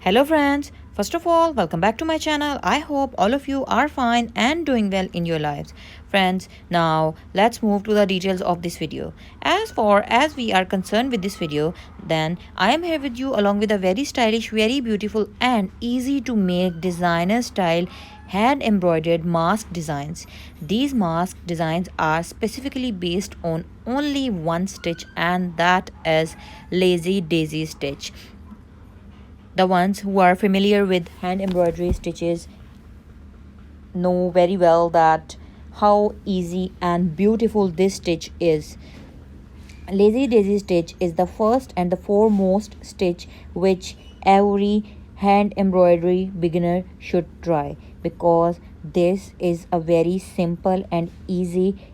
Hello friends, first of all, welcome back to my channel. I hope all of you are fine and doing well in your lives. Friends, now let's move to the details of this video. As far as we are concerned with this video, then I am here with you along with a very stylish, very beautiful and easy to make designer style hand embroidered mask designs. These mask designs are specifically based on only one stitch, and that is lazy daisy stitch. The ones who are familiar with hand embroidery stitches know very well that how easy and beautiful this stitch is. Lazy daisy stitch is the first and the foremost stitch which every hand embroidery beginner should try, because this is a very simple and easy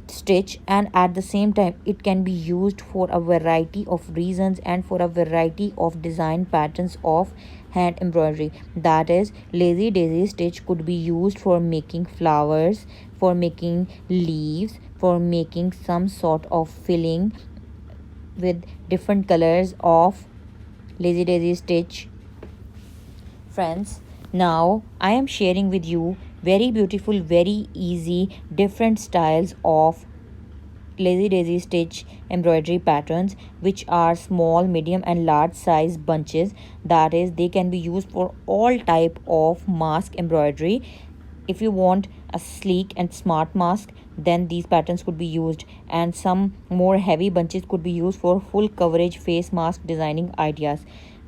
stitch, and at the same time it can be used for a variety of reasons and for a variety of design patterns of hand embroidery. That is, lazy daisy stitch could be used for making flowers, for making leaves, for making some sort of filling with different colors of lazy daisy stitch. Friends, now I am sharing with you very beautiful, very easy different styles of lazy daisy stitch embroidery patterns, which are small, medium and large size bunches. That is, they can be used for all type of mask embroidery. If you want a sleek and smart mask, then these patterns could be used, and some more heavy bunches could be used for full coverage face mask designing ideas.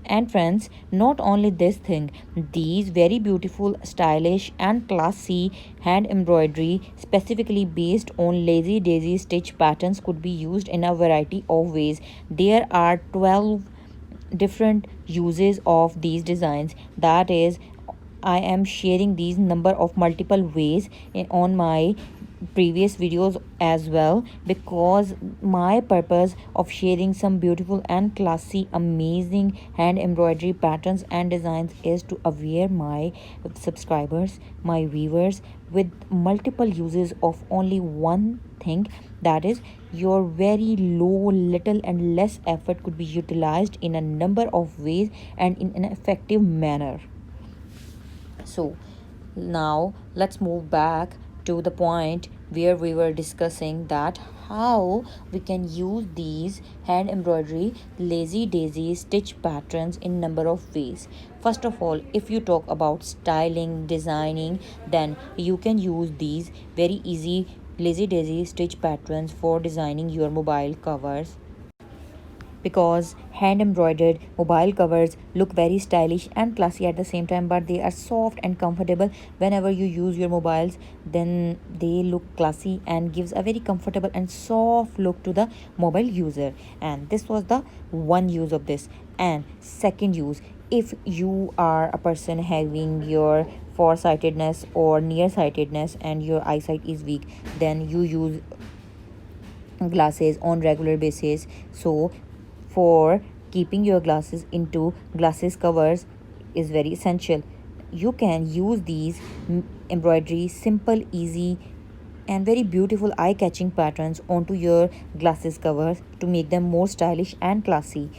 And friends, not only this thing, these very beautiful, stylish and classy hand embroidery specifically based on lazy daisy stitch patterns could be used in a variety of ways. There are 12 different uses of these designs. That is, I am sharing these number of multiple ways on my previous videos as well, because my purpose of sharing some beautiful and classy amazing hand embroidery patterns and designs is to aware my subscribers, my viewers, with multiple uses of only one thing. That is, your very low, little and less effort could be utilized in a number of ways and in an effective manner. So now let's move back to the point where we were discussing that how we can use these hand embroidery lazy daisy stitch patterns in number of ways. First of all, if you talk about styling, designing, then you can use these very easy lazy daisy stitch patterns for designing your mobile covers, because hand embroidered mobile covers look very stylish and classy at the same time, but they are soft and comfortable. Whenever you use your mobiles, then they look classy and gives a very comfortable and soft look to the mobile user. And this was the one use of this. And second use, if you are a person having your farsightedness or nearsightedness and your eyesight is weak, then you use glasses on regular basis. So for keeping your glasses into glasses covers is very essential. You can use these embroidery simple, easy and very beautiful eye-catching patterns onto your glasses covers to make them more stylish and classy.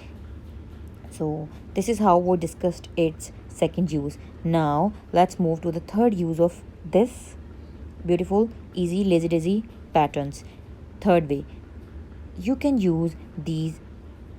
So this is how we discussed its second use. Now let's move to the third use of this beautiful easy lazy daisy patterns. Third way, you can use these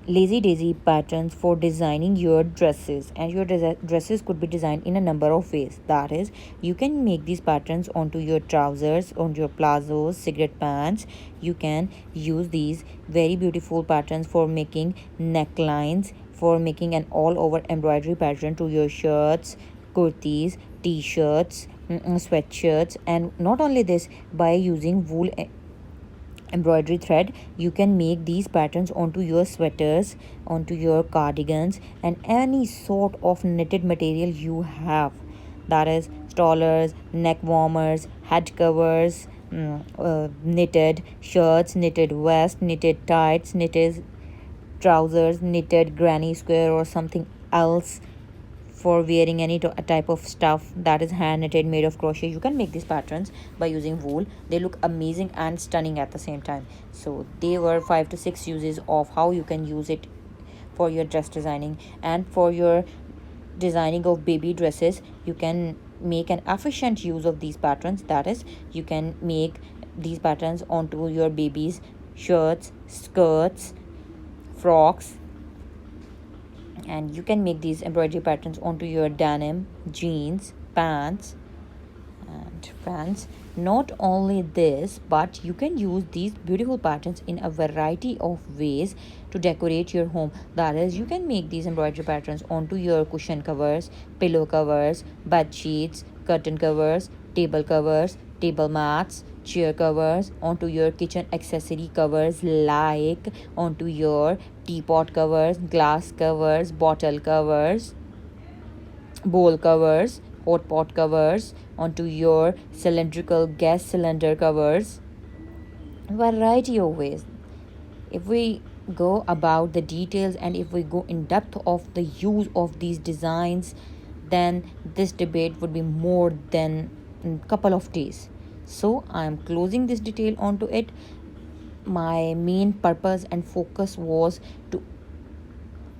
lazy daisy patterns for designing your dresses, and your dresses could be designed in a number of ways. That is, you can make these patterns onto your trousers, on your plazos, cigarette pants. You can use these very beautiful patterns for making necklines, for making an all over embroidery pattern to your shirts, kurtis, t-shirts, sweatshirts. And not only this, by using wool embroidery thread, you can make these patterns onto your sweaters, onto your cardigans and any sort of knitted material you have. That is, stolers, neck warmers, head covers, knitted shirts, knitted vest, knitted tights, knitted trousers, knitted granny square or something else for wearing any type of stuff that is hand knitted, made of crochet. You can make these patterns by using wool. They look amazing and stunning at the same time. So they were 5 to 6 uses of how you can use it for your dress designing. And for your designing of baby dresses, you can make an efficient use of these patterns. That is, you can make these patterns onto your baby's shirts, skirts, frocks, and you can make these embroidery patterns onto your denim, jeans, pants. And friends, not only this, but you can use these beautiful patterns in a variety of ways to decorate your home. That is, you can make these embroidery patterns onto your cushion covers, pillow covers, bed sheets, curtain covers, table mats, chair covers, onto your kitchen accessory covers, like onto your teapot covers, glass covers, bottle covers, bowl covers, hot pot covers, onto your cylindrical gas cylinder covers. Variety of ways. If we go about the details and if we go in depth of the use of these designs, then this debate would be more than a couple of days. So I'm closing this detail onto it. My main purpose and focus was to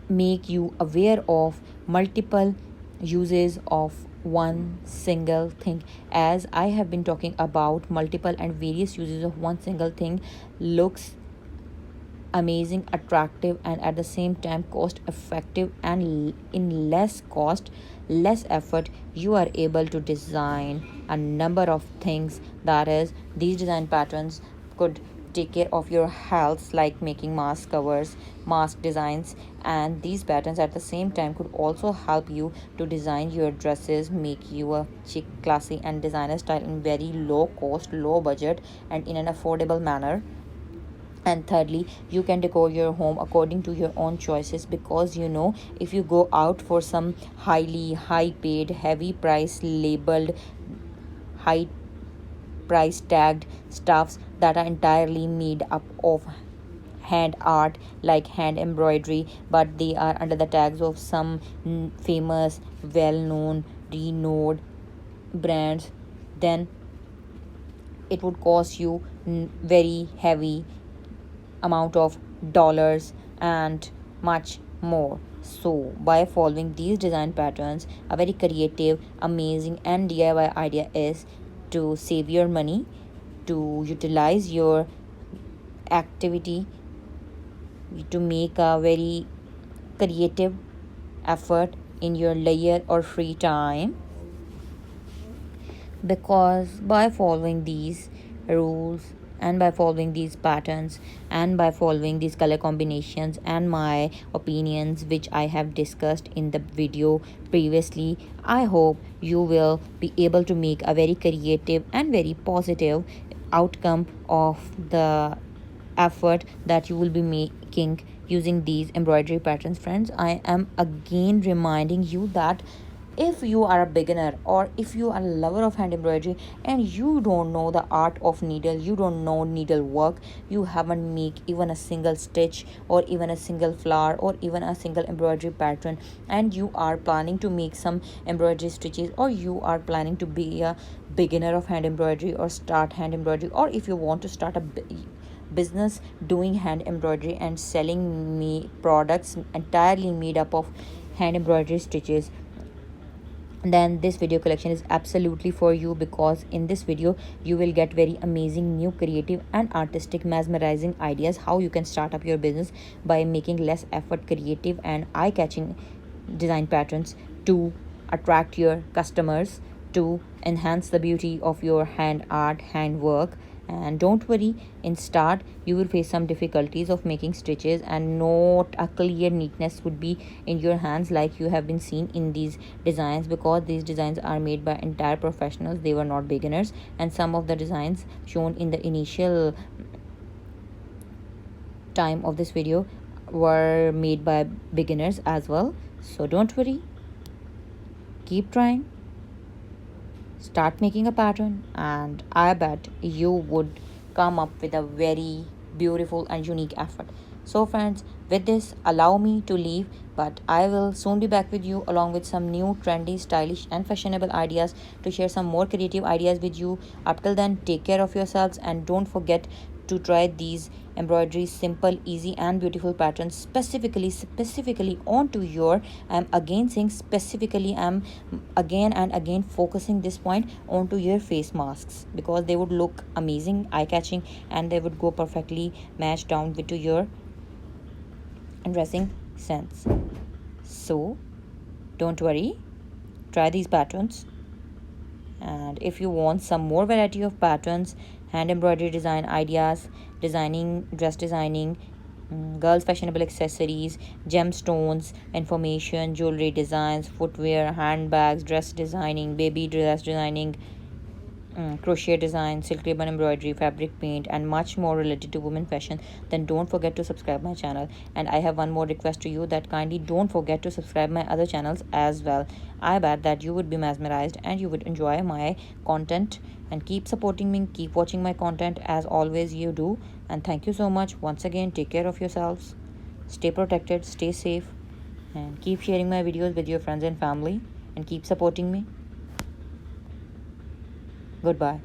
make you aware of multiple uses of one single thing. As I have been talking about multiple and various uses of one single thing, looks amazing, attractive, and at the same time cost effective, and in less cost, less effort, you are able to design a number of things. That is, these design patterns could take care of your health, like making mask covers, mask designs, and these patterns at the same time could also help you to design your dresses, make you a chic, classy, and designer style in very low cost, low budget, and in an affordable manner. And thirdly, you can decor your home according to your own choices, because if you go out for some highly high paid, heavy price labeled, high price tagged stuffs that are entirely made up of hand art, like hand embroidery, but they are under the tags of some famous, well known, renowned brands, then it would cost you very heavy amount of dollars and much more. So by following these design patterns, a very creative, amazing, and DIY idea is to save your money, to utilize your activity, to make a very creative effort in your leisure or free time. Because by following these rules, and by following these patterns, and by following these color combinations and my opinions which I have discussed in the video previously, I hope you will be able to make a very creative and very positive outcome of the effort that you will be making using these embroidery patterns. Friends, I am again reminding you that if you are a beginner, or if you are a lover of hand embroidery and you don't know the art of needle, you don't know needle work, you haven't make even a single stitch, or even a single flower, or even a single embroidery pattern, and you are planning to make some embroidery stitches, or you are planning to be a beginner of hand embroidery or start hand embroidery, or if you want to start a business doing hand embroidery and selling me products entirely made up of hand embroidery stitches, then this video collection is absolutely for you. Because in this video you will get very amazing, new, creative, and artistic, mesmerizing ideas how you can start up your business by making less effort, creative, and eye-catching design patterns to attract your customers, to enhance the beauty of your hand art, handwork. And don't worry, in start you will face some difficulties of making stitches, and not a clear neatness would be in your hands like you have been seen in these designs, because these designs are made by entire professionals, they were not beginners. And some of the designs shown in the initial time of this video were made by beginners as well. So don't worry, keep trying, start making a pattern, and I bet you would come up with a very beautiful and unique effort. So friends, with this, allow me to leave, but I will soon be back with you along with some new, trendy, stylish, and fashionable ideas to share some more creative ideas with you. Up till then, take care of yourselves, and don't forget to try these embroidery simple, easy and beautiful patterns specifically onto your, I'm again saying specifically, I'm again and again focusing this point onto your face masks, because they would look amazing, eye-catching, and they would go perfectly matched down with to your dressing sense. So don't worry, try these patterns. And if you want some more variety of patterns, hand embroidery design ideas, designing, dress designing, girls fashionable accessories, gemstones information, jewelry designs, footwear, handbags, dress designing, baby dress designing, crochet design, silk ribbon embroidery, fabric paint, and much more related to women fashion, then don't forget to subscribe my channel. And I have one more request to you, that kindly don't forget to subscribe my other channels as well. I bet that you would be mesmerized and you would enjoy my content, and keep supporting me, keep watching my content as always you do. And thank you so much once again. Take care of yourselves, stay protected, stay safe, and keep sharing my videos with your friends and family, and keep supporting me. Goodbye.